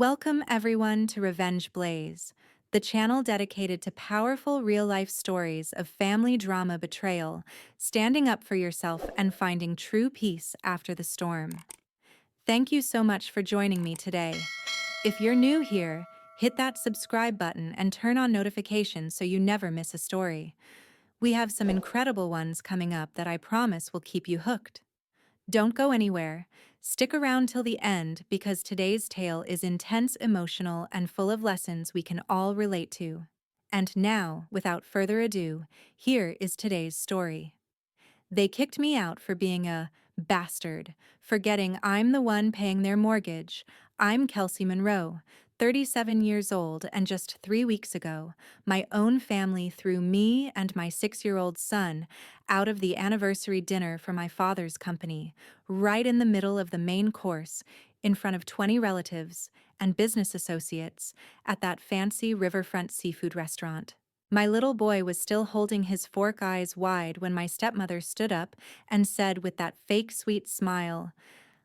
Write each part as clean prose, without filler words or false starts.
Welcome everyone to Revenge Blaze, the channel dedicated to powerful real-life stories of family drama betrayal, standing up for yourself and finding true peace after the storm. Thank you so much for joining me today. If you're new here, hit that subscribe button and turn on notifications so you never miss a story. We have some incredible ones coming up that I promise will keep you hooked. Don't go anywhere. Stick around till the end because today's tale is intense, emotional, and full of lessons we can all relate to. And now, without further ado, here is today's story. They kicked me out for being a bastard, forgetting I'm the one paying their mortgage. I'm Kelsey Monroe, 37 years old, and just 3 weeks ago, my own family threw me and my 6-year-old son out of the anniversary dinner for my father's company, right in the middle of the main course, in front of 20 relatives and business associates at that fancy riverfront seafood restaurant. My little boy was still holding his fork eyes wide when my stepmother stood up and said with that fake sweet smile,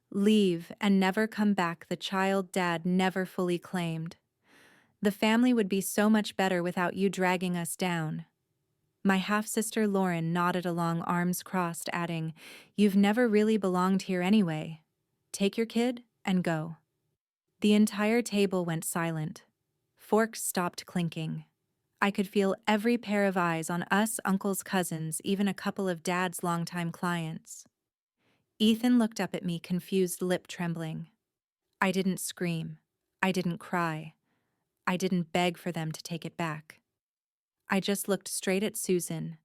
"Leave and never come back, the child Dad never fully claimed. The family would be so much better without you dragging us down." My half-sister Lauren nodded along, arms crossed, adding, "You've never really belonged here anyway. Take your kid and go." The entire table went silent. Forks stopped clinking. I could feel every pair of eyes on us, uncles, cousins, even a couple of Dad's longtime clients. Ethan looked up at me, confused, lip trembling. I didn't scream. I didn't cry. I didn't beg for them to take it back. I just looked straight at Susan,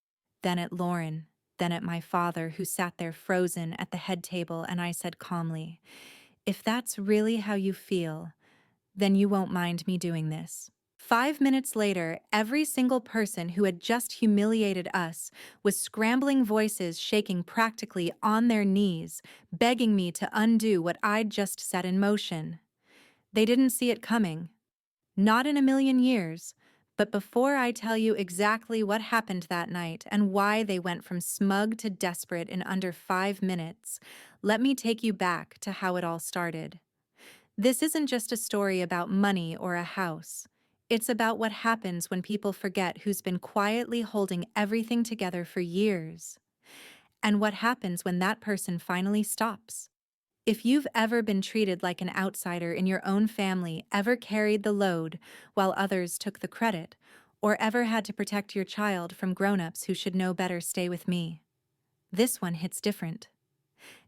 then at Lauren, then at my father, who sat there frozen at the head table, and I said calmly, "If that's really how you feel, then you won't mind me doing this." 5 minutes later, every single person who had just humiliated us was scrambling, voices shaking, practically on their knees, begging me to undo what I'd just set in motion. They didn't see it coming. Not in a million years. But before I tell you exactly what happened that night and why they went from smug to desperate in under 5 minutes, let me take you back to how it all started. This isn't just a story about money or a house. It's about what happens when people forget who's been quietly holding everything together for years. And what happens when that person finally stops. If you've ever been treated like an outsider in your own family, ever carried the load while others took the credit, or ever had to protect your child from grown-ups who should know better, stay with me. This one hits different.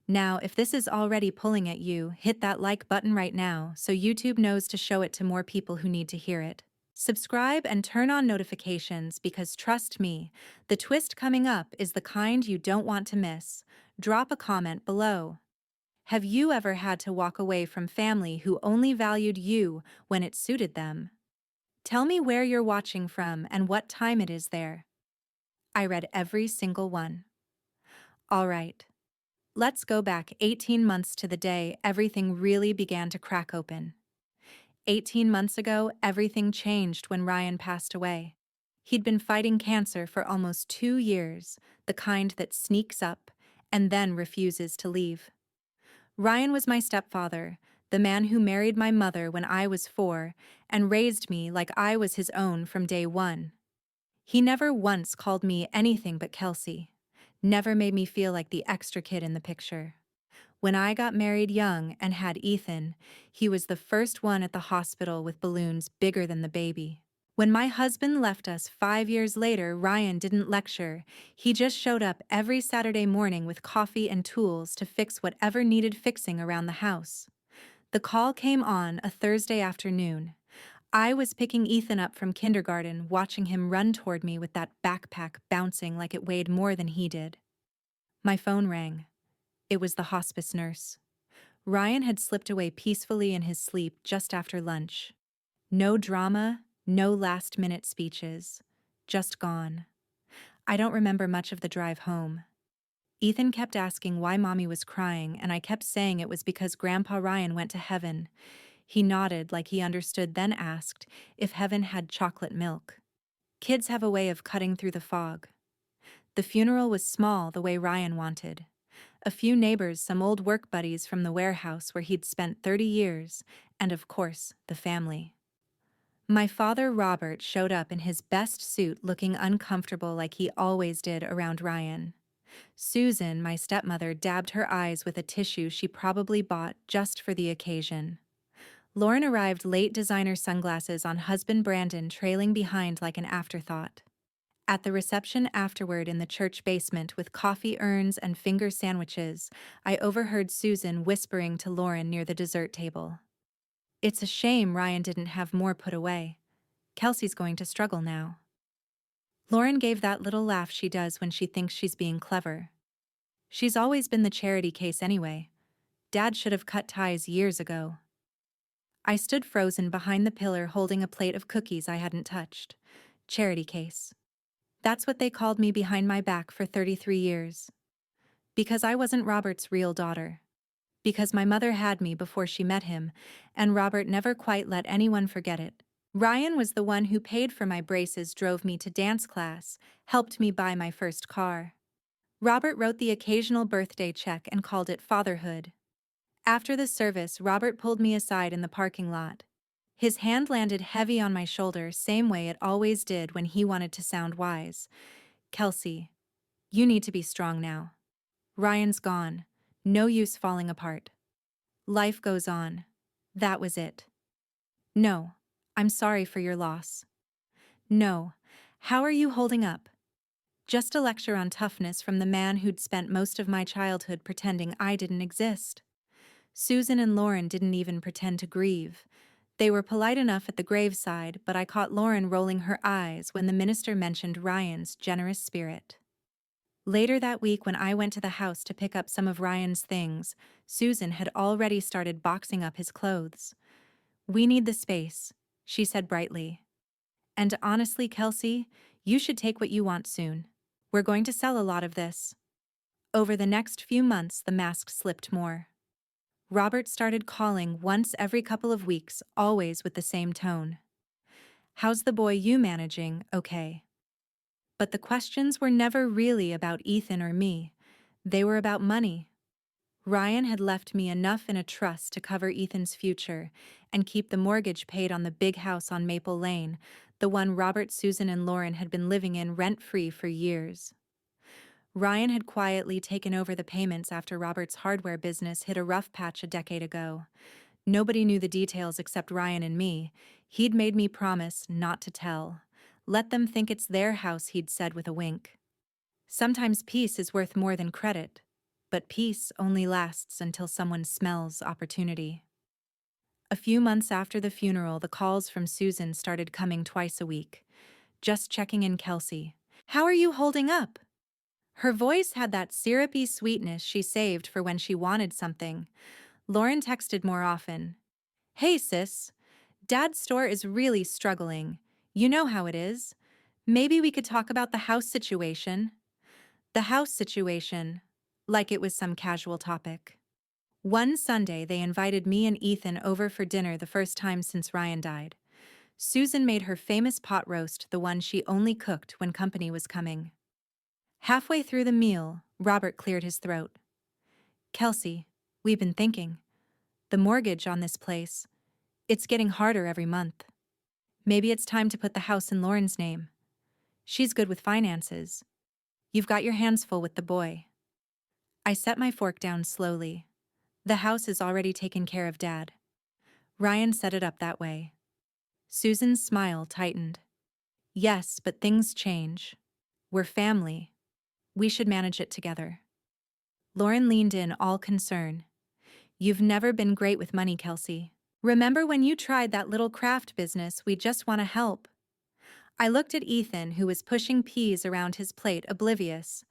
Now, if this is already pulling at you, hit that like button right now so YouTube knows to show it to more people who need to hear it. Subscribe and turn on notifications because trust me, the twist coming up is the kind you don't want to miss. Drop a comment below. Have you ever had to walk away from family who only valued you when it suited them? Tell me where you're watching from and what time it is there. I read every single one. All right. Let's go back 18 months to the day everything really began to crack open. 18 months ago, everything changed when Ryan passed away. He'd been fighting cancer for almost 2 years, the kind that sneaks up and then refuses to leave. Ryan was my stepfather, the man who married my mother when I was 4 and raised me like I was his own from day one. He never once called me anything but Kelsey. Never made me feel like the extra kid in the picture. When I got married young and had Ethan, he was the first one at the hospital with balloons bigger than the baby. When my husband left us 5 years later, Ryan didn't lecture. He just showed up every Saturday morning with coffee and tools to fix whatever needed fixing around the house. The call came on a Thursday afternoon. I was picking Ethan up from kindergarten, watching him run toward me with that backpack bouncing like it weighed more than he did. My phone rang. It was the hospice nurse. Ryan had slipped away peacefully in his sleep just after lunch. No drama, no last-minute speeches. Just gone. I don't remember much of the drive home. Ethan kept asking why Mommy was crying, and I kept saying it was because Grandpa Ryan went to heaven. He nodded like he understood, then asked if heaven had chocolate milk. Kids have a way of cutting through the fog. The funeral was small, the way Ryan wanted. a few neighbors, some old work buddies from the warehouse where he'd spent 30 years, and of course, the family. My father, Robert, showed up in his best suit, looking uncomfortable like he always did around Ryan. Susan, my stepmother, dabbed her eyes with a tissue she probably bought just for the occasion. Lauren arrived late, designer sunglasses on, husband Brandon trailing behind like an afterthought. At the reception afterward in the church basement with coffee urns and finger sandwiches, I overheard Susan whispering to Lauren near the dessert table. "It's a shame Ryan didn't have more put away. Kelsey's going to struggle now." Lauren gave that little laugh she does when she thinks she's being clever. She's always been the charity case anyway. Dad should have cut ties years ago. I stood frozen behind the pillar holding a plate of cookies I hadn't touched. Charity case. That's what they called me behind my back for 33 years. Because I wasn't Robert's real daughter. Because my mother had me before she met him, and Robert never quite let anyone forget it. Ryan was the one who paid for my braces, drove me to dance class, helped me buy my first car. Robert wrote the occasional birthday check and called it fatherhood. After the service, Robert pulled me aside in the parking lot. His hand landed heavy on my shoulder, same way it always did when he wanted to sound wise. "Kelsey, you need to be strong now. Ryan's gone. No use falling apart. Life goes on." That was it. "No, I'm sorry for your loss." "No, how are you holding up?" Just a lecture on toughness from the man who'd spent most of my childhood pretending I didn't exist. Susan and Lauren didn't even pretend to grieve. They were polite enough at the graveside, but I caught Lauren rolling her eyes when the minister mentioned Ryan's generous spirit. Later that week, when I went to the house to pick up some of Ryan's things, Susan had already started boxing up his clothes. "We need the space," she said brightly. "And honestly, Kelsey, you should take what you want soon. We're going to sell a lot of this." Over the next few months, the mask slipped more. Robert started calling once every couple of weeks, always with the same tone. "How's the boy you managing, okay?" But the questions were never really about Ethan or me. They were about money. Ryan had left me enough in a trust to cover Ethan's future and keep the mortgage paid on the big house on Maple Lane, the one Robert, Susan, and Lauren had been living in rent-free for years. Ryan had quietly taken over the payments after Robert's hardware business hit a rough patch a decade ago. Nobody knew the details except Ryan and me. He'd made me promise not to tell. "Let them think it's their house," he'd said with a wink. Sometimes peace is worth more than credit, but peace only lasts until someone smells opportunity. A few months after the funeral, the calls from Susan started coming twice a week. "Just checking in, Kelsey. How are you holding up?" Her voice had that syrupy sweetness she saved for when she wanted something. Lauren texted more often. "Hey sis, Dad's store is really struggling. You know how it is. Maybe we could talk about the house situation." The house situation, like it was some casual topic. One Sunday, they invited me and Ethan over for dinner, the first time since Ryan died. Susan made her famous pot roast, the one she only cooked when company was coming. Halfway through the meal, Robert cleared his throat. "Kelsey, we've been thinking. The mortgage on this place, it's getting harder every month. Maybe it's time to put the house in Lauren's name. She's good with finances. You've got your hands full with the boy." I set my fork down slowly. "The house is already taken care of, Dad. Ryan set it up that way." Susan's smile tightened. "Yes, but things change. We're family. We should manage it together." Lauren leaned in, all concern. "You've never been great with money, Kelsey. Remember when you tried that little craft business? We just want to help." I looked at Ethan, who was pushing peas around his plate, oblivious.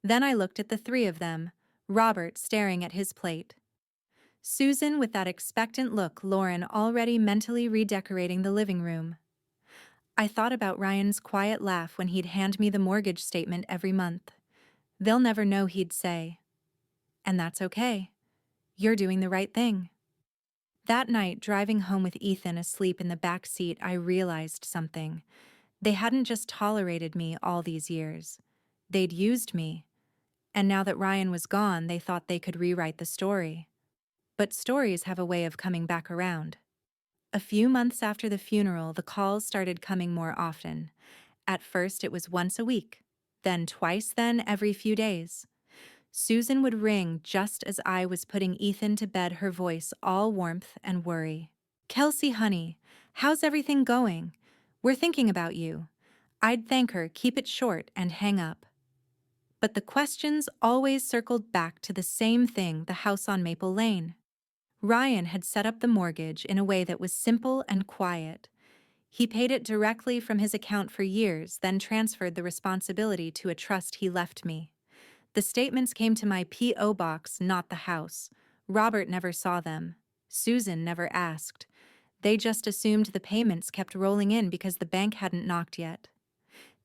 Then I looked at the three of them, Robert staring at his plate, Susan with that expectant look, Lauren already mentally redecorating the living room. I thought about Ryan's quiet laugh when he'd hand me the mortgage statement every month. "They'll never know," he'd say. "And that's okay. You're doing the right thing." That night, driving home with Ethan asleep in the back seat, I realized something. They hadn't just tolerated me all these years. They'd used me. And now that Ryan was gone, they thought they could rewrite the story. But stories have a way of coming back around. A few months after the funeral, the calls started coming more often. At first, it was once a week, then twice, then every few days. Susan would ring just as I was putting Ethan to bed, her voice all warmth and worry. "Kelsey, honey, how's everything going? We're thinking about you." I'd thank her, keep it short, and hang up. But the questions always circled back to the same thing: the house on Maple Lane. Ryan had set up the mortgage in a way that was simple and quiet. He paid it directly from his account for years, then transferred the responsibility to a trust he left me. The statements came to my P.O. box, not the house. Robert never saw them. Susan never asked. They just assumed the payments kept rolling in because the bank hadn't knocked yet.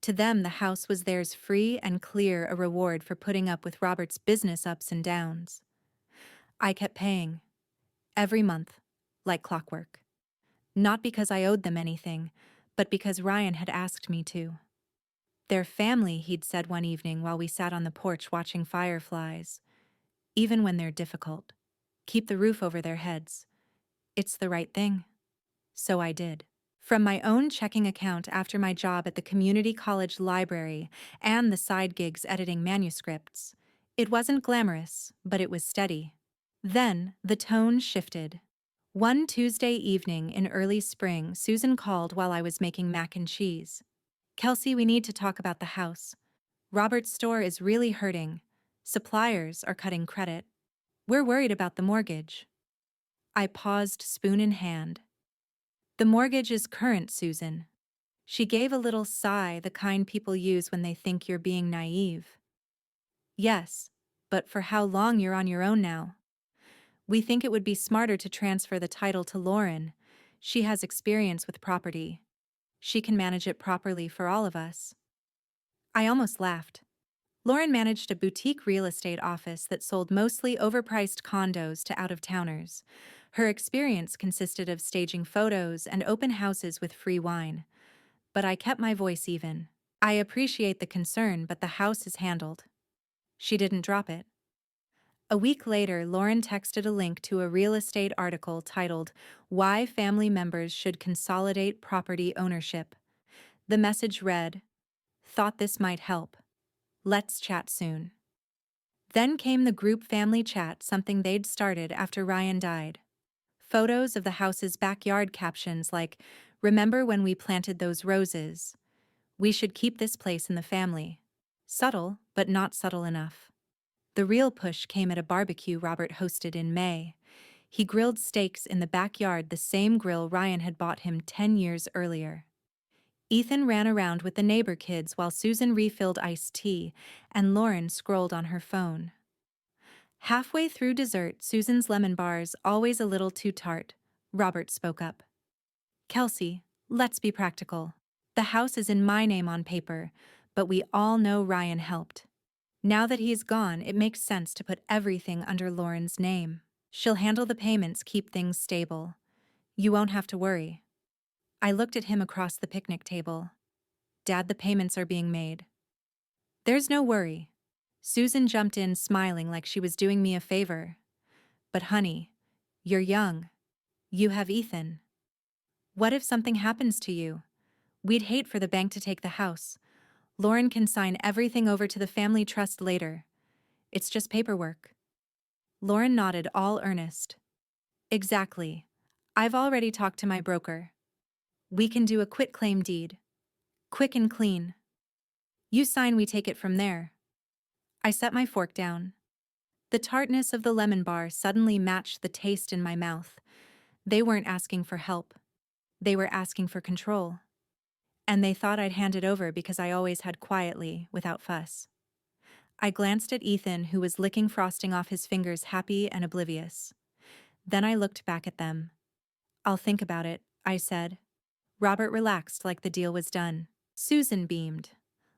To them, the house was theirs free and clear, a reward for putting up with Robert's business ups and downs. I kept paying. Every month. Like clockwork. Not because I owed them anything, but because Ryan had asked me to. "They're family," he'd said one evening while we sat on the porch watching fireflies. "Even when they're difficult. Keep the roof over their heads. It's the right thing." So I did. From my own checking account after my job at the community college library and the side gigs editing manuscripts. It wasn't glamorous, but it was steady. Then the tone shifted. One Tuesday evening in early spring, Susan called while I was making mac and cheese. "Kelsey, we need to talk about the house. Robert's store is really hurting. Suppliers are cutting credit. We're worried about the mortgage." I paused, spoon in hand. "The mortgage is current, Susan." She gave a little sigh, the kind people use when they think you're being naive. "Yes, but for how long? You're on your own now. We think it would be smarter to transfer the title to Lauren. She has experience with property. She can manage it properly for all of us." I almost laughed. Lauren managed a boutique real estate office that sold mostly overpriced condos to out-of-towners. Her experience consisted of staging photos and open houses with free wine. But I kept my voice even. "I appreciate the concern, but the house is handled." She didn't drop it. A week later, Lauren texted a link to a real estate article titled, "Why Family Members Should Consolidate Property Ownership." The message read, "Thought this might help. Let's chat soon." Then came the group family chat, something they'd started after Ryan died. Photos of the house's backyard, captions like, "Remember when we planted those roses? We should keep this place in the family." Subtle, but not subtle enough. The real push came at a barbecue Robert hosted in May. He grilled steaks in the backyard, the same grill Ryan had bought him 10 years earlier. Ethan ran around with the neighbor kids while Susan refilled iced tea, and Lauren scrolled on her phone. Halfway through dessert, Susan's lemon bars, always a little too tart, Robert spoke up. "Kelsey, let's be practical. The house is in my name on paper, but we all know Ryan helped. Now that he's gone, it makes sense to put everything under Lauren's name. She'll handle the payments, keep things stable. You won't have to worry." I looked at him across the picnic table. "Dad, the payments are being made." "There's no worry." Susan jumped in, smiling like she was doing me a favor. "But honey, you're young. You have Ethan. What if something happens to you? We'd hate for the bank to take the house. Lauren can sign everything over to the family trust later. It's just paperwork." Lauren nodded, all earnest. "Exactly. I've already talked to my broker. We can do a quitclaim deed. Quick and clean. You sign, we take it from there." I set my fork down. The tartness of the lemon bar suddenly matched the taste in my mouth. They weren't asking for help. They were asking for control. And they thought I'd hand it over because I always had, quietly, without fuss. I glanced at Ethan, who was licking frosting off his fingers, happy and oblivious. Then I looked back at them. "I'll think about it," I said. Robert relaxed like the deal was done. Susan beamed.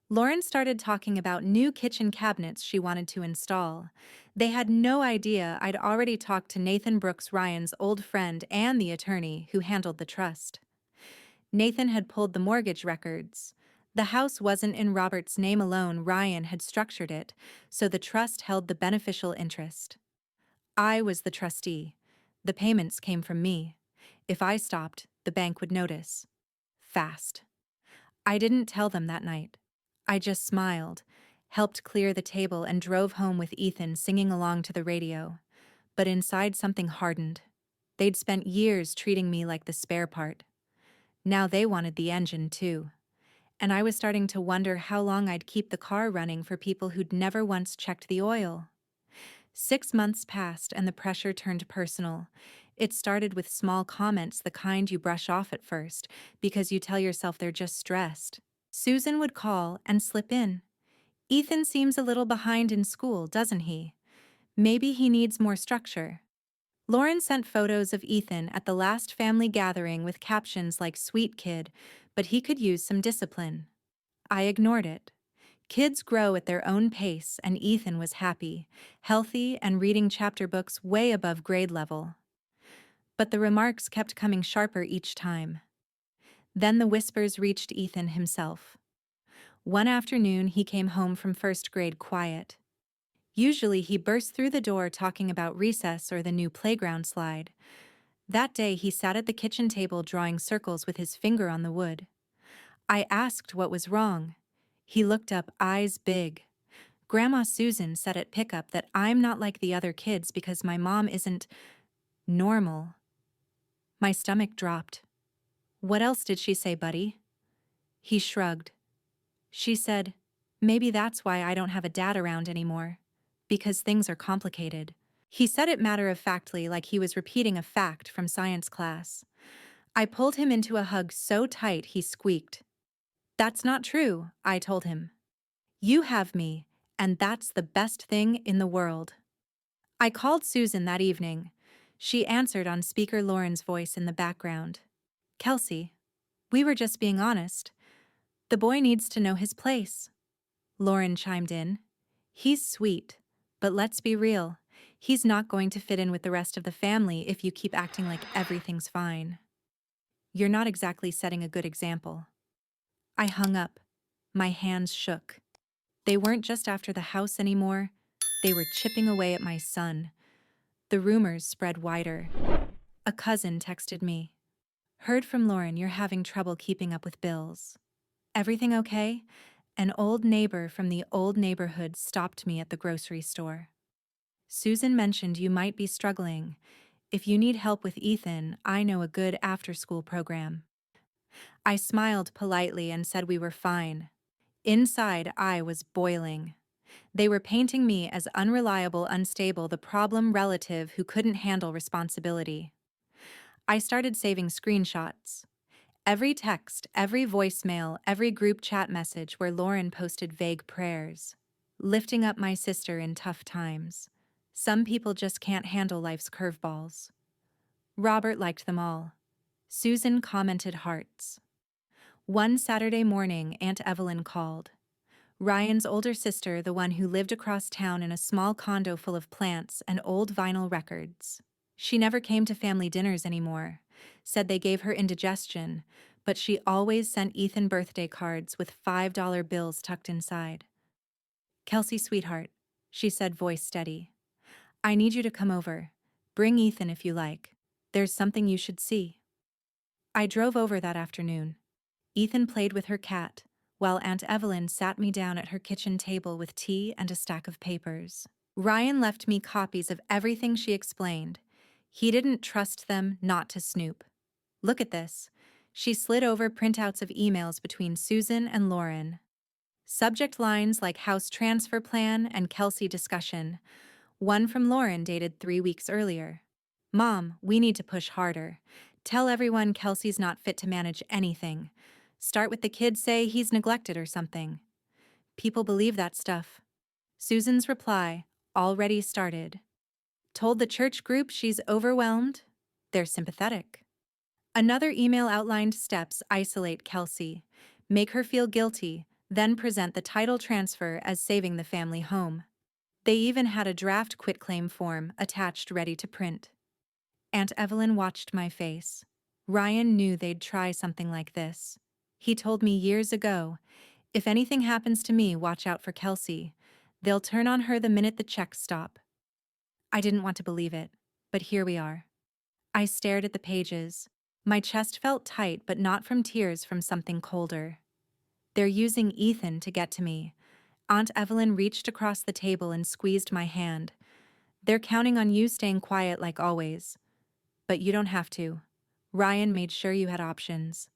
Lauren started talking about new kitchen cabinets she wanted to install. They had no idea I'd already talked to Nathan Brooks, Ryan's old friend and the attorney who handled the trust. Nathan had pulled the mortgage records. The house wasn't in Robert's name alone, Ryan had structured it, so the trust held the beneficial interest. I was the trustee. The payments came from me. If I stopped, the bank would notice. Fast. I didn't tell them that night. I just smiled, helped clear the table, and drove home with Ethan singing along to the radio. But inside something hardened. They'd spent years treating me like the spare part. Now they wanted the engine too. And I was starting to wonder how long I'd keep the car running for people who'd never once checked the oil. 6 months passed and the pressure turned personal. It started with small comments, the kind you brush off at first, because you tell yourself they're just stressed. Susan would call and slip in. "Ethan seems a little behind in school, doesn't he? Maybe he needs more structure." Lauren sent photos of Ethan at the last family gathering with captions like "sweet kid," but he could use some discipline. I ignored it. Kids grow at their own pace, and Ethan was happy, healthy, and reading chapter books way above grade level. But the remarks kept coming sharper each time. Then the whispers reached Ethan himself. One afternoon, he came home from first grade quiet. Usually, he burst through the door talking about recess or the new playground slide. That day, he sat at the kitchen table drawing circles with his finger on the wood. I asked what was wrong. He looked up, eyes big. "Grandma Susan said at pickup that I'm not like the other kids because my mom isn't normal." My stomach dropped. "What else did she say, buddy?" He shrugged. "She said, maybe that's why I don't have a dad around anymore. Because things are complicated." He said it matter-of-factly, like he was repeating a fact from science class. I pulled him into a hug so tight he squeaked. "That's not true," I told him. "You have me, and that's the best thing in the world." I called Susan that evening. She answered on speaker, Lauren's voice in the background. "Kelsey, we were just being honest. The boy needs to know his place." Lauren chimed in. "He's sweet, but let's be real. He's not going to fit in with the rest of the family if you keep acting like everything's fine. You're not exactly setting a good example." I hung up. My hands shook. They weren't just after the house anymore. They were chipping away at my son. The rumors spread wider. A cousin texted me. "Heard from Lauren you're having trouble keeping up with bills. Everything okay?" An old neighbor from the old neighborhood stopped me at the grocery store. "Susan mentioned you might be struggling. If you need help with Ethan, I know a good after-school program." I smiled politely and said we were fine. Inside, I was boiling. They were painting me as unreliable, unstable, the problem relative who couldn't handle responsibility. I started saving screenshots. Every text, every voicemail, every group chat message where Lauren posted vague prayers. Lifting up my sister in tough times. Some people just can't handle life's curveballs. Robert liked them all. Susan commented hearts. One Saturday morning, Aunt Evelyn called. Ryan's older sister, the one who lived across town in a small condo full of plants and old vinyl records. She never came to family dinners anymore, said they gave her indigestion, but she always sent Ethan birthday cards with $5 bills tucked inside. "Kelsey, sweetheart," she said, voice steady. "I need you to come over. Bring Ethan if you like. There's something you should see." I drove over that afternoon. Ethan played with her cat, while Aunt Evelyn sat me down at her kitchen table with tea and a stack of papers. Ryan left me copies of everything she explained. He didn't trust them not to snoop. "Look at this." She slid over printouts of emails between Susan and Lauren. Subject lines like house transfer plan and Kelsey discussion. One from Lauren dated 3 weeks earlier. "Mom, we need to push harder. Tell everyone Kelsey's not fit to manage anything. Start with the kids say he's neglected or something." People believe that stuff. Susan's reply, already started. "Told the church group she's overwhelmed. They're sympathetic." Another email outlined steps: isolate Kelsey, make her feel guilty, then present the title transfer as saving the family home. They even had a draft quitclaim form attached ready to print. Aunt Evelyn watched my face. Ryan knew they'd try something like this. He told me years ago, If anything happens to me, watch out for Kelsey. They'll turn on her the minute the checks stop. I didn't want to believe it, but here we are. I stared at the pages. My chest felt tight, but not from tears, from something colder. They're using Ethan to get to me. Aunt Evelyn reached across the table and squeezed my hand. They're counting on you staying quiet like always. But you don't have to. Ryan made sure you had options.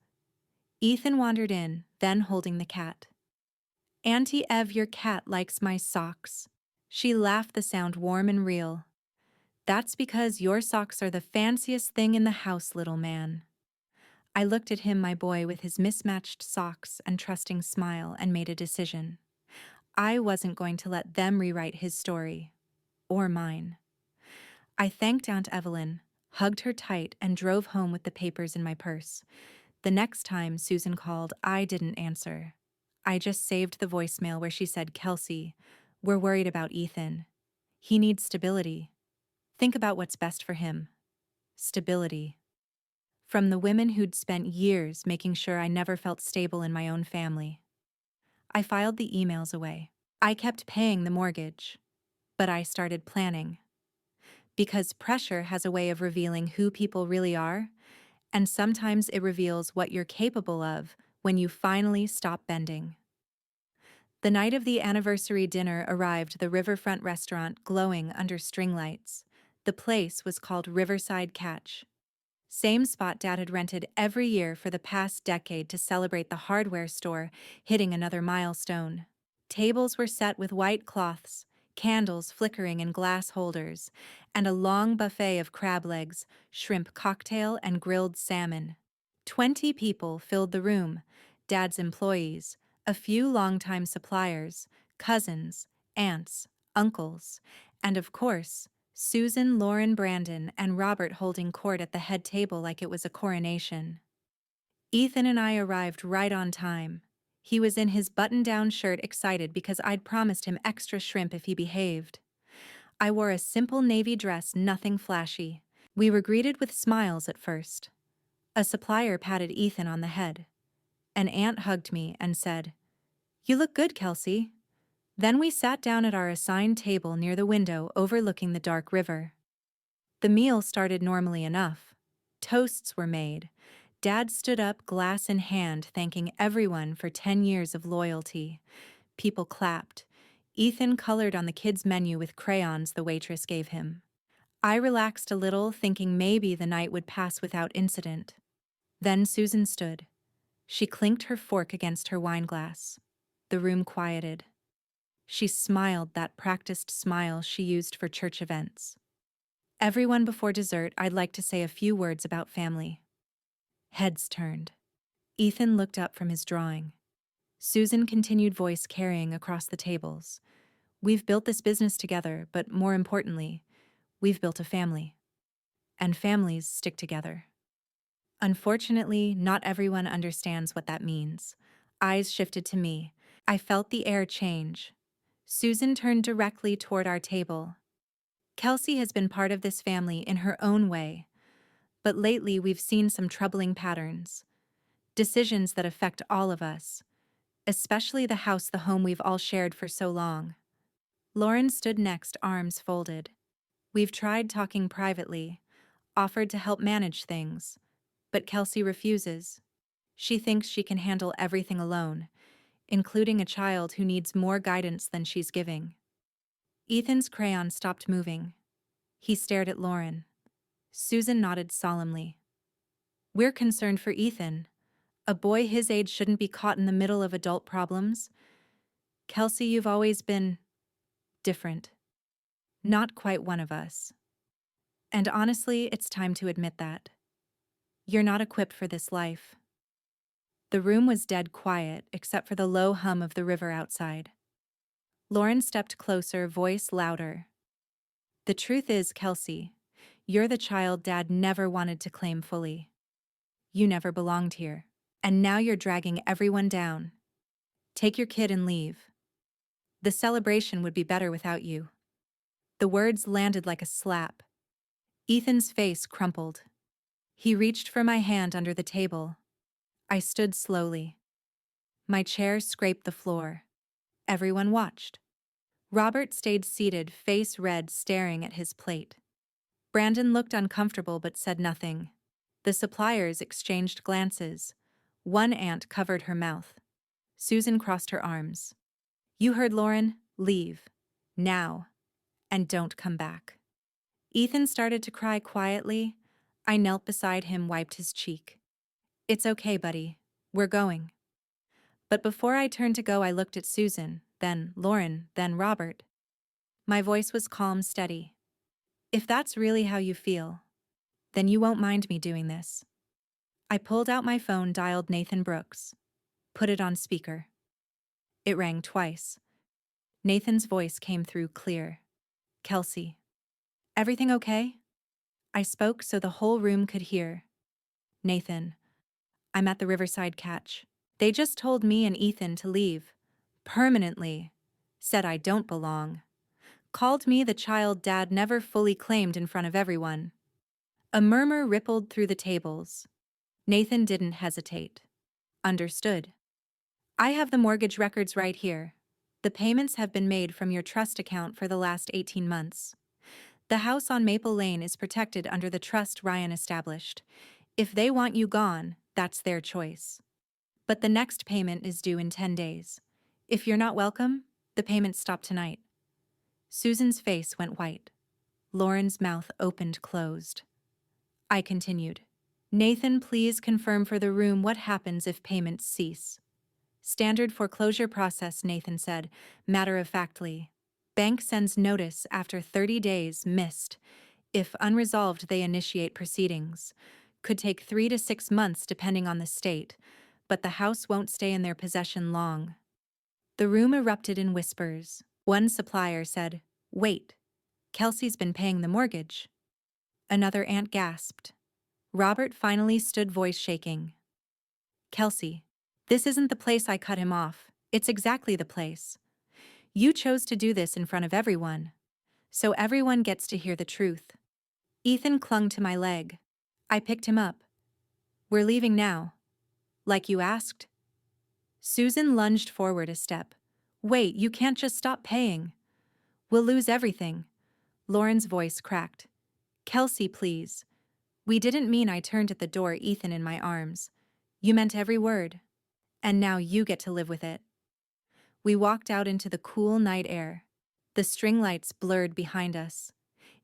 Ethan wandered in, then holding the cat. Auntie Ev, your cat likes my socks. She laughed, the sound warm and real. That's because your socks are the fanciest thing in the house, little man. I looked at him, my boy, with his mismatched socks and trusting smile, and made a decision. I wasn't going to let them rewrite his story. Or mine. I thanked Aunt Evelyn, hugged her tight, and drove home with the papers in my purse. The next time Susan called, I didn't answer. I just saved the voicemail where she said, Kelsey, we're worried about Ethan. He needs stability. Think about what's best for him. Stability. From the women who'd spent years making sure I never felt stable in my own family. I filed the emails away. I kept paying the mortgage. But I started planning. Because pressure has a way of revealing who people really are, and sometimes it reveals what you're capable of when you finally stop bending. The night of the anniversary dinner arrived, the riverfront restaurant glowing under string lights. The place was called Riverside Catch. Same spot Dad had rented every year for the past decade to celebrate the hardware store hitting another milestone. Tables were set with white cloths, candles flickering in glass holders, and a long buffet of crab legs, shrimp cocktail, and grilled salmon. 20 people filled the room, Dad's employees, a few longtime suppliers, cousins, aunts, uncles, and of course, Susan, Lauren, Brandon, and Robert holding court at the head table like it was a coronation. Ethan and I arrived right on time. He was in his button-down shirt, excited because I'd promised him extra shrimp if he behaved. I wore a simple navy dress, nothing flashy. We were greeted with smiles at first. A supplier patted Ethan on the head. An aunt hugged me and said, "You look good, Kelsey." Then we sat down at our assigned table near the window overlooking the dark river. The meal started normally enough. Toasts were made. Dad stood up, glass in hand, thanking everyone for 10 years of loyalty. People clapped. Ethan colored on the kids' menu with crayons the waitress gave him. I relaxed a little, thinking maybe the night would pass without incident. Then Susan stood. She clinked her fork against her wineglass. The room quieted. She smiled, that practiced smile she used for church events. Everyone, before dessert, I'd like to say a few words about family. Heads turned. Ethan looked up from his drawing. Susan continued, voice carrying across the tables. We've built this business together, but more importantly, we've built a family. And families stick together. Unfortunately, not everyone understands what that means. Eyes shifted to me. I felt the air change. Susan turned directly toward our table. Kelsey has been part of this family in her own way. But lately we've seen some troubling patterns. Decisions that affect all of us. Especially the house, the home we've all shared for so long. Lauren stood next, arms folded. We've tried talking privately, offered to help manage things. But Kelsey refuses. She thinks she can handle everything alone, including a child who needs more guidance than she's giving. Ethan's crayon stopped moving. He stared at Lauren. Susan nodded solemnly. We're concerned for Ethan. A boy his age shouldn't be caught in the middle of adult problems. Kelsey, you've always been different. Not quite one of us. And honestly, it's time to admit that. You're not equipped for this life. The room was dead quiet, except for the low hum of the river outside. Lauren stepped closer, voice louder. The truth is, Kelsey, you're the child Dad never wanted to claim fully. You never belonged here. And now you're dragging everyone down. Take your kid and leave. The celebration would be better without you. The words landed like a slap. Ethan's face crumpled. He reached for my hand under the table. I stood slowly. My chair scraped the floor. Everyone watched. Robert stayed seated, face red, staring at his plate. Brandon looked uncomfortable but said nothing. The suppliers exchanged glances. One aunt covered her mouth. Susan crossed her arms. "You heard Lauren? Leave. Now. And don't come back." Ethan started to cry quietly. I knelt beside him, wiped his cheek. "It's okay, buddy. We're going." But before I turned to go, I looked at Susan, then Lauren, then Robert. My voice was calm, steady. "If that's really how you feel, then you won't mind me doing this." I pulled out my phone, dialed Nathan Brooks. Put it on speaker. It rang twice. Nathan's voice came through clear. "Kelsey. Everything okay?" I spoke so the whole room could hear. "Nathan. I'm at the Riverside catch. They just told me and Ethan to leave. Permanently. Said I don't belong. Called me the child Dad never fully claimed in front of everyone." A murmur rippled through the tables. Nathan didn't hesitate. "Understood. I have the mortgage records right here. The payments have been made from your trust account for the last 18 months. The house on Maple Lane is protected under the trust Ryan established. If they want you gone, that's their choice. But the next payment is due in 10 days. If you're not welcome, the payments stop tonight." Susan's face went white. Lauren's mouth opened, closed. I continued. "Nathan, please confirm for the room what happens if payments cease." "Standard foreclosure process," Nathan said, matter-of-factly. "Bank sends notice after 30 days missed. If unresolved, they initiate proceedings. Could take 3 to 6 months depending on the state, but the house won't stay in their possession long." The room erupted in whispers. One supplier said, "Wait, Kelsey's been paying the mortgage." Another aunt gasped. Robert finally stood, voice shaking. "Kelsey, this isn't the place I cut him off. It's exactly the place. You chose to do this in front of everyone. So everyone gets to hear the truth." Ethan clung to my leg. I picked him up. "We're leaving now. Like you asked." Susan lunged forward a step. "Wait, you can't just stop paying. We'll lose everything." Lauren's voice cracked. "Kelsey, please." "We didn't mean." I turned at the door, Ethan in my arms. "You meant every word. And now you get to live with it." We walked out into the cool night air. The string lights blurred behind us.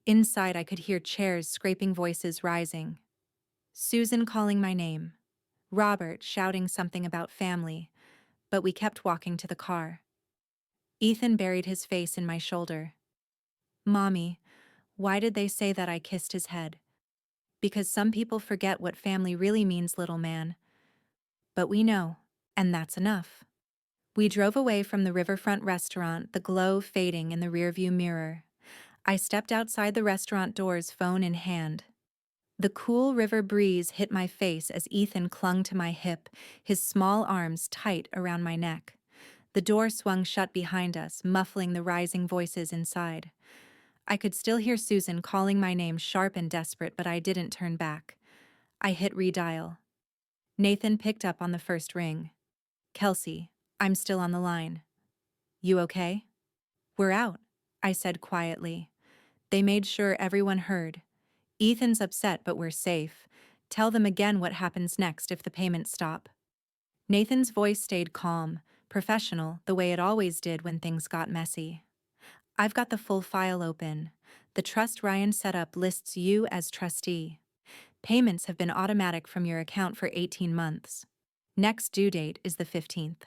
Inside, I could hear chairs scraping, voices rising. Susan calling my name. Robert shouting something about family, but we kept walking to the car. Ethan buried his face in my shoulder. "Mommy, why did they say that?" I kissed his head. "Because some people forget what family really means, little man. But we know, and that's enough." We drove away from the riverfront restaurant, the glow fading in the rearview mirror. I stepped outside the restaurant doors, phone in hand. The cool river breeze hit my face as Ethan clung to my hip, his small arms tight around my neck. The door swung shut behind us, muffling the rising voices inside. I could still hear Susan calling my name, sharp and desperate, but I didn't turn back. I hit redial. Nathan picked up on the first ring. "Kelsey, I'm still on the line. You okay?" "We're out," I said quietly. They made sure everyone heard. "Ethan's upset, but we're safe. Tell them again what happens next if the payments stop." Nathan's voice stayed calm, professional, the way it always did when things got messy. "I've got the full file open. The trust Ryan set up lists you as trustee. Payments have been automatic from your account for 18 months. Next due date is the 15th.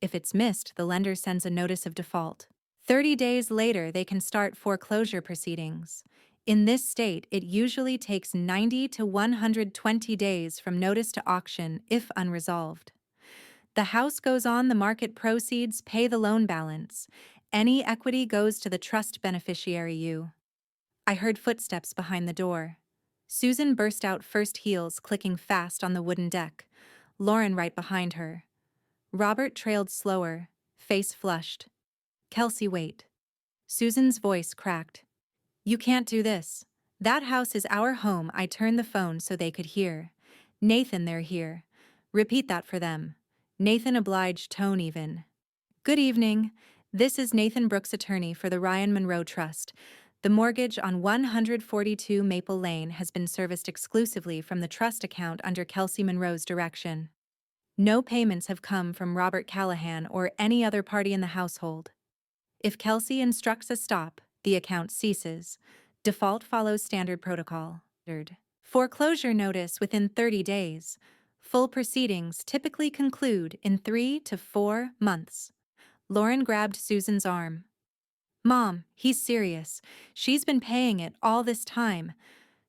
If it's missed, the lender sends a notice of default. 30 days later, they can start foreclosure proceedings. In this state, it usually takes 90 to 120 days from notice to auction if unresolved. The house goes on the market, proceeds pay the loan balance. Any equity goes to the trust beneficiary, you." I heard footsteps behind the door. Susan burst out first, heels clicking fast on the wooden deck. Lauren right behind her. Robert trailed slower, face flushed. "Kelsey, wait." Susan's voice cracked. "You can't do this. That house is our home." I turned the phone so they could hear. "Nathan, they're here. Repeat that for them. Nathan obliged, tone even. Good evening. This is Nathan Brooks, attorney for the Ryan Monroe Trust. The mortgage on 142 Maple Lane has been serviced exclusively from the trust account under Kelsey Monroe's direction. No payments have come from Robert Callahan or any other party in the household. If Kelsey instructs a stop, the account ceases. Default follows standard protocol. Foreclosure notice within 30 days. Full proceedings typically conclude in 3 to 4 months. Lauren grabbed Susan's arm. Mom, he's serious. She's been paying it all this time.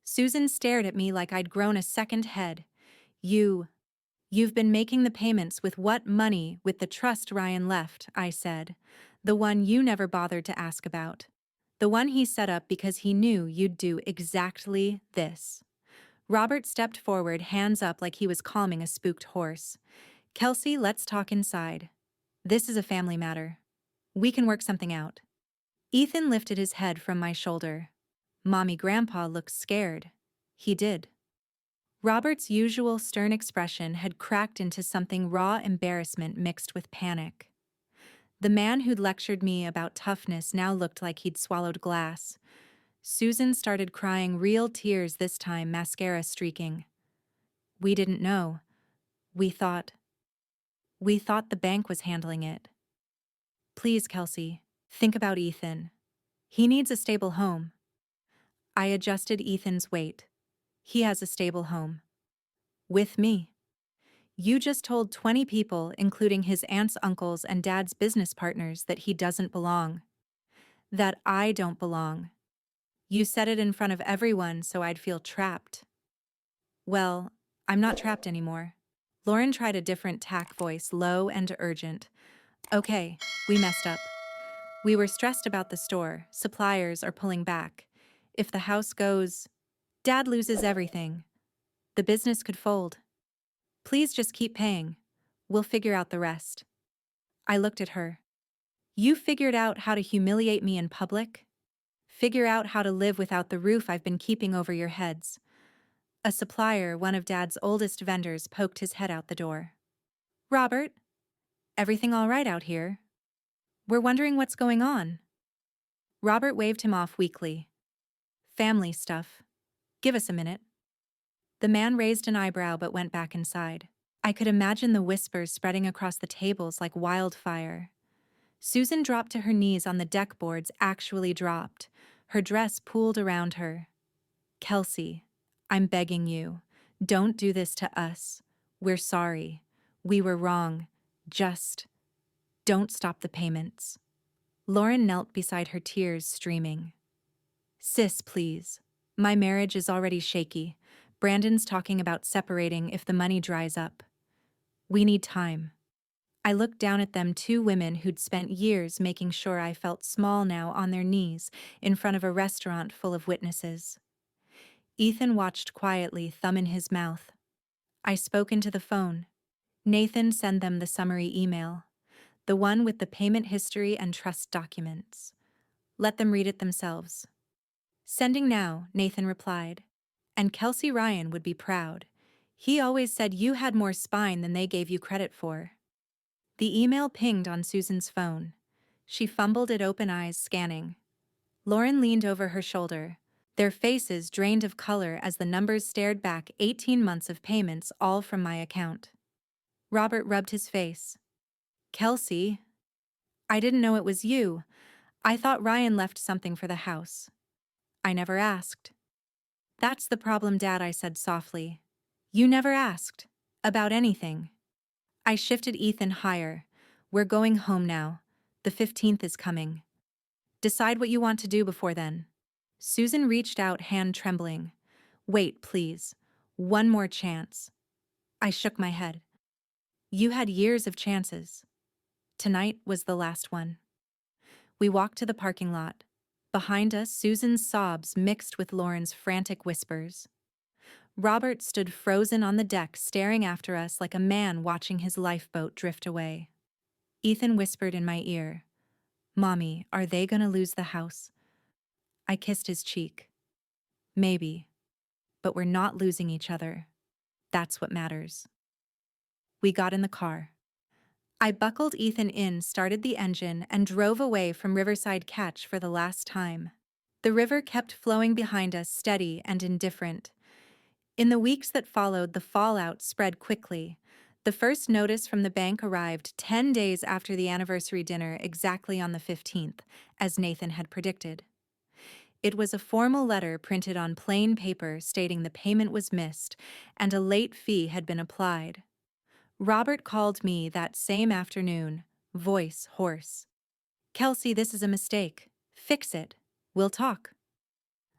Susan stared at me like I'd grown a second head. You've been making the payments with what money with the trust Ryan left, I said. The one you never bothered to ask about. The one he set up because he knew you'd do exactly this. Robert stepped forward, hands up like he was calming a spooked horse. Kelsey, let's talk inside. This is a family matter. We can work something out. Ethan lifted his head from my shoulder. Mommy, Grandpa looked scared. He did. Robert's usual stern expression had cracked into something raw embarrassment mixed with panic. The man who'd lectured me about toughness now looked like he'd swallowed glass. Susan started crying, real tears this time, mascara streaking. We didn't know. We thought the bank was handling it. Please, Kelsey, think about Ethan. He needs a stable home. I adjusted Ethan's weight. He has a stable home. With me. You just told 20 people, including his aunts, uncles, and dad's business partners, that he doesn't belong. That I don't belong. You said it in front of everyone so I'd feel trapped. Well, I'm not trapped anymore. Lauren tried a different tack voice, low and urgent. Okay, we messed up. We were stressed about the store, suppliers are pulling back. If the house goes, Dad loses everything. The business could fold. Please just keep paying. We'll figure out the rest. I looked at her. You figured out how to humiliate me in public? Figure out how to live without the roof I've been keeping over your heads. A supplier, one of Dad's oldest vendors, poked his head out the door. Robert, everything all right out here? We're wondering what's going on. Robert waved him off weakly. Family stuff. Give us a minute. The man raised an eyebrow but went back inside. I could imagine the whispers spreading across the tables like wildfire. Susan dropped to her knees on the deck boards, actually dropped. Her dress pooled around her. Kelsey, I'm begging you, don't do this to us. We're sorry. We were wrong. Just don't stop the payments. Lauren knelt beside her, tears streaming. Sis, please. My marriage is already shaky. Brandon's talking about separating if the money dries up. We need time. I looked down at them, two women who'd spent years making sure I felt small now, on their knees in front of a restaurant full of witnesses. Ethan watched quietly, thumb in his mouth. I spoke into the phone. Nathan, send them the summary email. The one with the payment history and trust documents. Let them read it themselves. Sending now, Nathan replied. And Kelsey Ryan would be proud. He always said you had more spine than they gave you credit for. The email pinged on Susan's phone. She fumbled it open, eyes scanning. Lauren leaned over her shoulder. Their faces drained of color as the numbers stared back, 18 months of payments, all from my account. Robert rubbed his face. Kelsey, I didn't know it was you. I thought Ryan left something for the house. I never asked. That's the problem, Dad, I said softly. You never asked. About anything. I shifted Ethan higher. We're going home now. The 15th is coming. Decide what you want to do before then. Susan reached out, hand trembling. Wait, please. One more chance. I shook my head. You had years of chances. Tonight was the last one. We walked to the parking lot. Behind us, Susan's sobs mixed with Lauren's frantic whispers. Robert stood frozen on the deck, staring after us like a man watching his lifeboat drift away. Ethan whispered in my ear, Mommy, are they gonna lose the house? I kissed his cheek. Maybe, but we're not losing each other. That's what matters. We got in the car. I buckled Ethan in, started the engine, and drove away from Riverside Catch for the last time. The river kept flowing behind us, steady and indifferent. In the weeks that followed, the fallout spread quickly. The first notice from the bank arrived 10 days after the anniversary dinner, exactly on the 15th, as Nathan had predicted. It was a formal letter printed on plain paper stating the payment was missed and a late fee had been applied. Robert called me that same afternoon, voice hoarse. "Kelsey, this is a mistake. Fix it. We'll talk."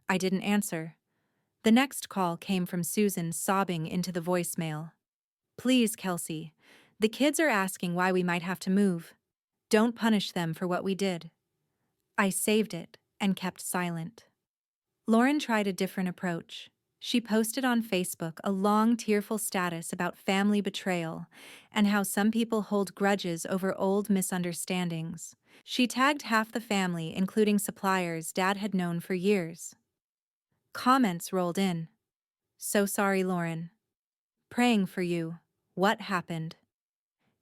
I didn't answer. The next call came from Susan, sobbing into the voicemail. "Please, Kelsey. The kids are asking why we might have to move. Don't punish them for what we did." I saved it and kept silent. Lauren tried a different approach. She posted on Facebook a long, tearful status about family betrayal and how some people hold grudges over old misunderstandings. She tagged half the family, including suppliers Dad had known for years. Comments rolled in. "So sorry, Lauren. Praying for you. What happened?"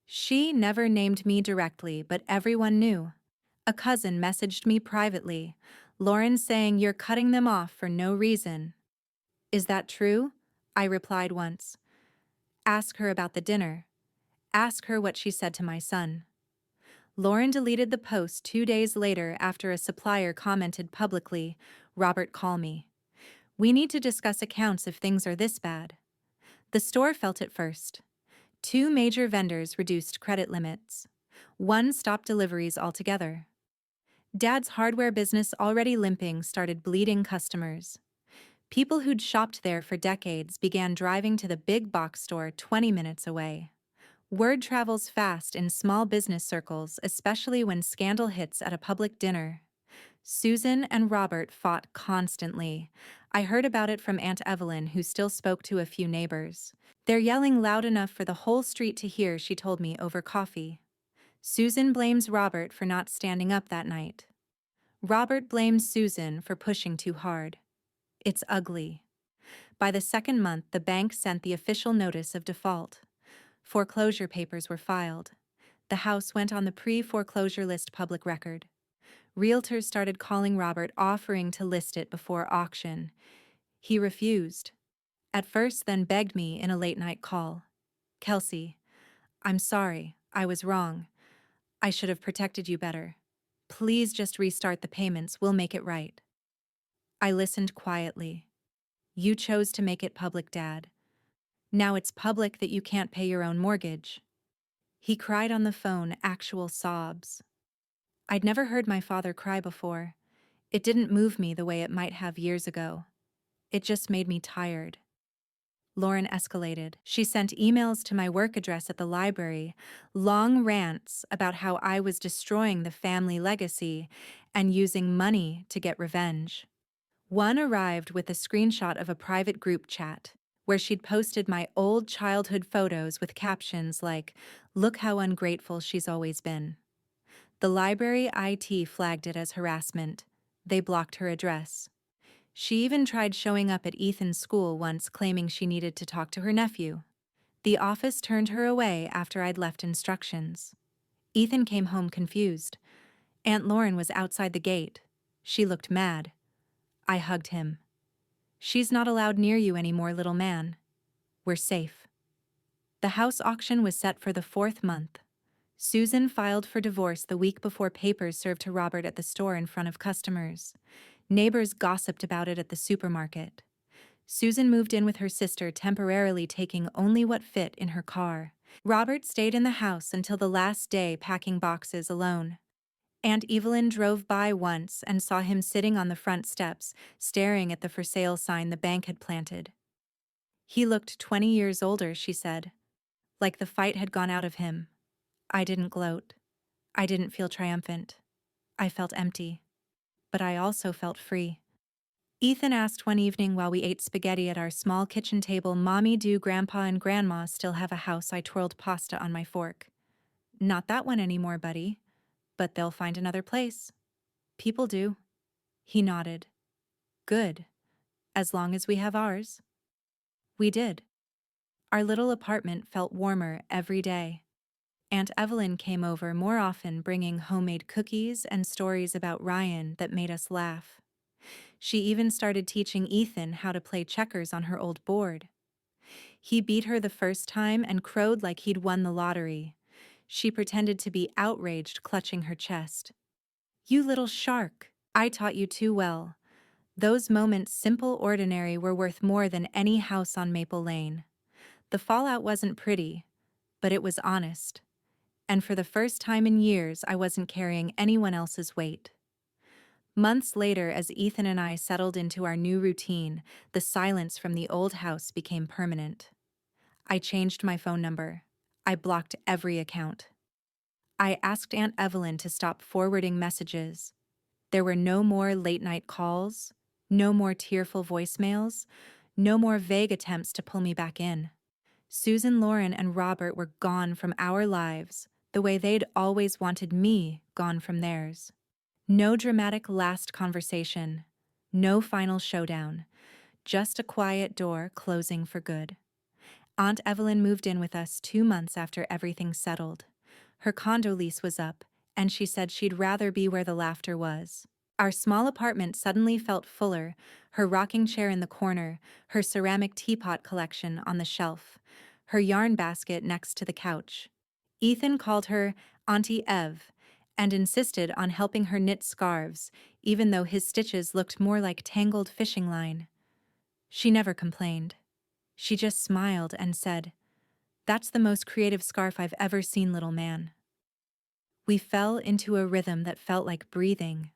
She never named me directly, but everyone knew. A cousin messaged me privately, Lauren saying you're cutting them off for no reason. "Is that true?" I replied once. "Ask her about the dinner. Ask her what she said to my son." Lauren deleted the post 2 days later after a supplier commented publicly, "Robert, call me. We need to discuss accounts if things are this bad." The store felt it first. 2 major vendors reduced credit limits. One stopped deliveries altogether. Dad's hardware business, already limping, started bleeding customers. People who'd shopped there for decades began driving to the big box store 20 minutes away. Word travels fast in small business circles, especially when scandal hits at a public dinner. Susan and Robert fought constantly. I heard about it from Aunt Evelyn, who still spoke to a few neighbors. "They're yelling loud enough for the whole street to hear," she told me over coffee. Susan blames Robert for not standing up that night. Robert blames Susan for pushing too hard. It's ugly. By the second month, the bank sent the official notice of default. Foreclosure papers were filed. The house went on the pre-foreclosure list, public record. Realtors started calling Robert, offering to list it before auction. He refused. At first, then begged me in a late-night call. "Kelsey, I'm sorry. I was wrong. I should have protected you better. Please just restart the payments. We'll make it right." I listened quietly. "You chose to make it public, Dad. Now it's public that you can't pay your own mortgage." He cried on the phone, actual sobs. I'd never heard my father cry before. It didn't move me the way it might have years ago. It just made me tired. Lauren escalated. She sent emails to my work address at the library, long rants about how I was destroying the family legacy and using money to get revenge. One arrived with a screenshot of a private group chat, where she'd posted my old childhood photos with captions like, "Look how ungrateful she's always been." The library IT flagged it as harassment. They blocked her address. She even tried showing up at Ethan's school once, claiming she needed to talk to her nephew. The office turned her away after I'd left instructions. Ethan came home confused. Aunt Lauren was outside the gate. She looked mad. I hugged him. "She's not allowed near you anymore, little man. We're safe." The house auction was set for the 4th month. Susan filed for divorce the week before papers served to Robert at the store in front of customers. Neighbors gossiped about it at the supermarket. Susan moved in with her sister, temporarily taking only what fit in her car. Robert stayed in the house until the last day, packing boxes alone. Aunt Evelyn drove by once and saw him sitting on the front steps, staring at the for sale sign the bank had planted. "He looked 20 years older," she said. Like the fight had gone out of him. I didn't gloat. I didn't feel triumphant. I felt empty. But I also felt free. Ethan asked one evening while we ate spaghetti at our small kitchen table, "Mommy, do Grandpa and Grandma still have a house?" I twirled pasta on my fork. "Not that one anymore, buddy. But they'll find another place. People do." He nodded. "Good. As long as we have ours." We did. Our little apartment felt warmer every day. Aunt Evelyn came over more often, bringing homemade cookies and stories about Ryan that made us laugh. She even started teaching Ethan how to play checkers on her old board. He beat her the first time and crowed like he'd won the lottery. She pretended to be outraged, clutching her chest. "You little shark, I taught you too well." Those moments, simple, ordinary, were worth more than any house on Maple Lane. The fallout wasn't pretty, but it was honest. And for the first time in years, I wasn't carrying anyone else's weight. Months later, as Ethan and I settled into our new routine, the silence from the old house became permanent. I changed my phone number. I blocked every account. I asked Aunt Evelyn to stop forwarding messages. There were no more late-night calls, no more tearful voicemails, no more vague attempts to pull me back in. Susan, Lauren, and Robert were gone from our lives, the way they'd always wanted me gone from theirs. No dramatic last conversation, no final showdown, just a quiet door closing for good. Aunt Evelyn moved in with us 2 months after everything settled. Her condo lease was up, and she said she'd rather be where the laughter was. Our small apartment suddenly felt fuller, her rocking chair in the corner, her ceramic teapot collection on the shelf, her yarn basket next to the couch. Ethan called her Auntie Ev and insisted on helping her knit scarves, even though his stitches looked more like tangled fishing line. She never complained. She just smiled and said, "That's the most creative scarf I've ever seen, little man." We fell into a rhythm that felt like breathing.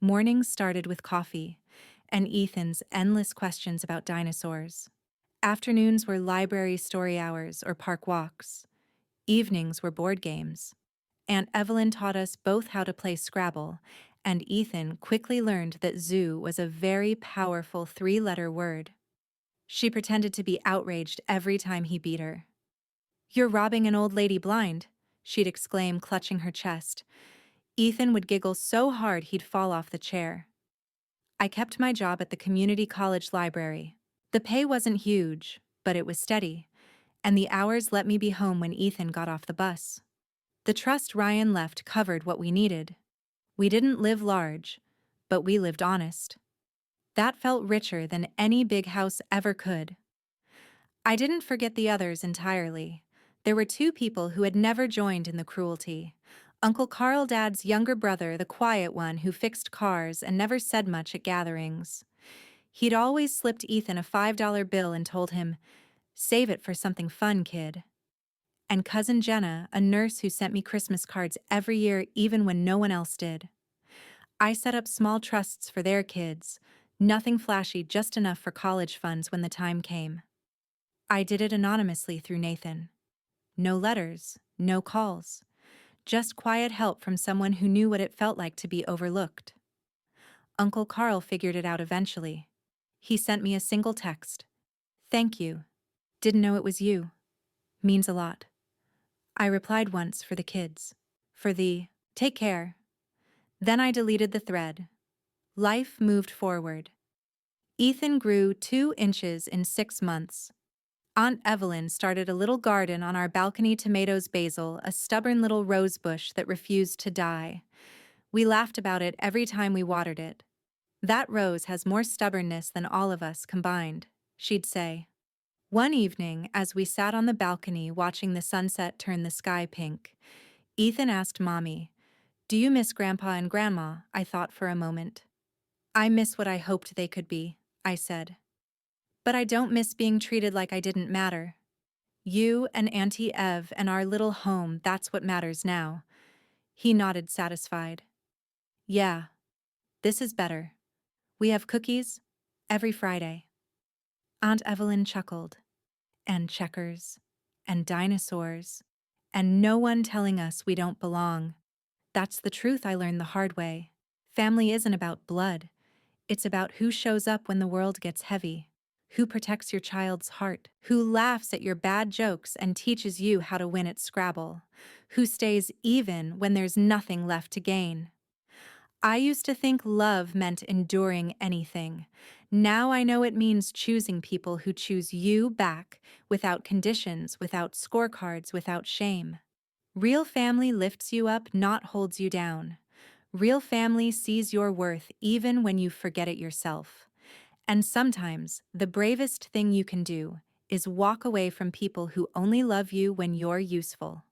Mornings started with coffee and Ethan's endless questions about dinosaurs. Afternoons were library story hours or park walks. Evenings were board games. Aunt Evelyn taught us both how to play Scrabble, and Ethan quickly learned that zoo was a very powerful 3-letter word. She pretended to be outraged every time he beat her. "You're robbing an old lady blind," she'd exclaim, clutching her chest. Ethan would giggle so hard he'd fall off the chair. I kept my job at the community college library. The pay wasn't huge, but it was steady, and the hours let me be home when Ethan got off the bus. The trust Ryan left covered what we needed. We didn't live large, but we lived honest. That felt richer than any big house ever could. I didn't forget the others entirely. There were 2 people who had never joined in the cruelty. Uncle Carl, Dad's younger brother, the quiet one who fixed cars and never said much at gatherings. He'd always slipped Ethan a $5 bill and told him, "Save it for something fun, kid." And Cousin Jenna, a nurse who sent me Christmas cards every year even when no one else did. I set up small trusts for their kids, nothing flashy, just enough for college funds when the time came. I did it anonymously through Nathan. No letters, no calls. Just quiet help from someone who knew what it felt like to be overlooked. Uncle Carl figured it out eventually. He sent me a single text. "Thank you. Didn't know it was you. Means a lot." I replied once for the kids. For the "take care." Then I deleted the thread. Life moved forward. Ethan grew 2 inches in 6 months. Aunt Evelyn started a little garden on our balcony, tomatoes, basil, a stubborn little rose bush that refused to die. We laughed about it every time we watered it. "That rose has more stubbornness than all of us combined," she'd say. One evening, as we sat on the balcony watching the sunset turn the sky pink, Ethan asked Mommy, "Do you miss Grandpa and Grandma?" I thought for a moment. "I miss what I hoped they could be," I said. "But I don't miss being treated like I didn't matter. You and Auntie Ev and our little home, that's what matters now." He nodded, satisfied. "Yeah, this is better. We have cookies every Friday." Aunt Evelyn chuckled. "And checkers, and dinosaurs, and no one telling us we don't belong. That's the truth I learned the hard way. Family isn't about blood. It's about who shows up when the world gets heavy, who protects your child's heart, who laughs at your bad jokes and teaches you how to win at Scrabble, who stays even when there's nothing left to gain." I used to think love meant enduring anything. Now I know it means choosing people who choose you back, without conditions, without scorecards, without shame. Real family lifts you up, not holds you down. Real family sees your worth even when you forget it yourself. And sometimes, the bravest thing you can do is walk away from people who only love you when you're useful.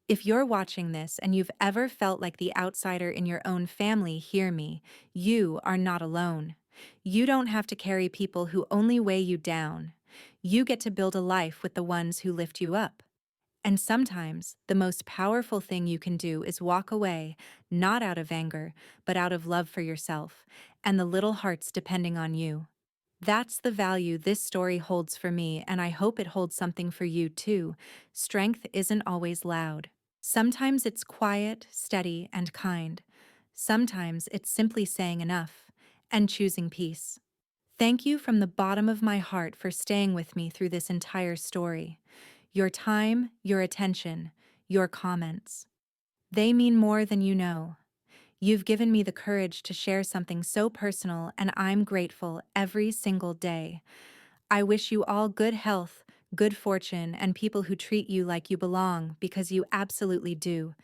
If you're watching this and you've ever felt like the outsider in your own family, hear me, you are not alone. You don't have to carry people who only weigh you down. You get to build a life with the ones who lift you up. And sometimes, the most powerful thing you can do is walk away, not out of anger, but out of love for yourself, and the little hearts depending on you. That's the value this story holds for me, and I hope it holds something for you too. Strength isn't always loud. Sometimes it's quiet, steady, and kind. Sometimes it's simply saying enough and choosing peace. Thank you from the bottom of my heart for staying with me through this entire story. Your time, your attention, your comments. They mean more than you know. You've given me the courage to share something so personal, and I'm grateful every single day. I wish you all good health, good fortune, and people who treat you like you belong, because you absolutely do.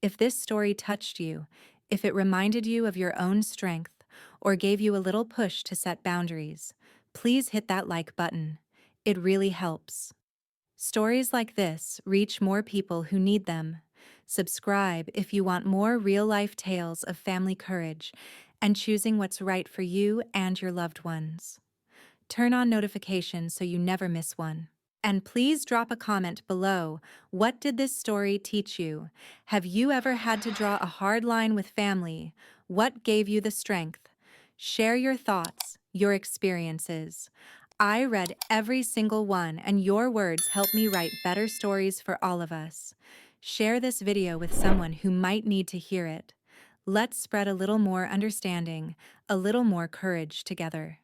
If this story touched you, if it reminded you of your own strength, or gave you a little push to set boundaries, please hit that like button. It really helps. Stories like this reach more people who need them. Subscribe if you want more real-life tales of family courage and choosing what's right for you and your loved ones. Turn on notifications so you never miss one. And please drop a comment below. What did this story teach you? Have you ever had to draw a hard line with family? What gave you the strength? Share your thoughts, your experiences. I read every single one, and your words help me write better stories for all of us. Share this video with someone who might need to hear it. Let's spread a little more understanding, a little more courage together.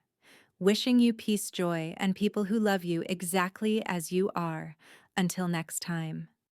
Wishing you peace, joy, and people who love you exactly as you are. Until next time.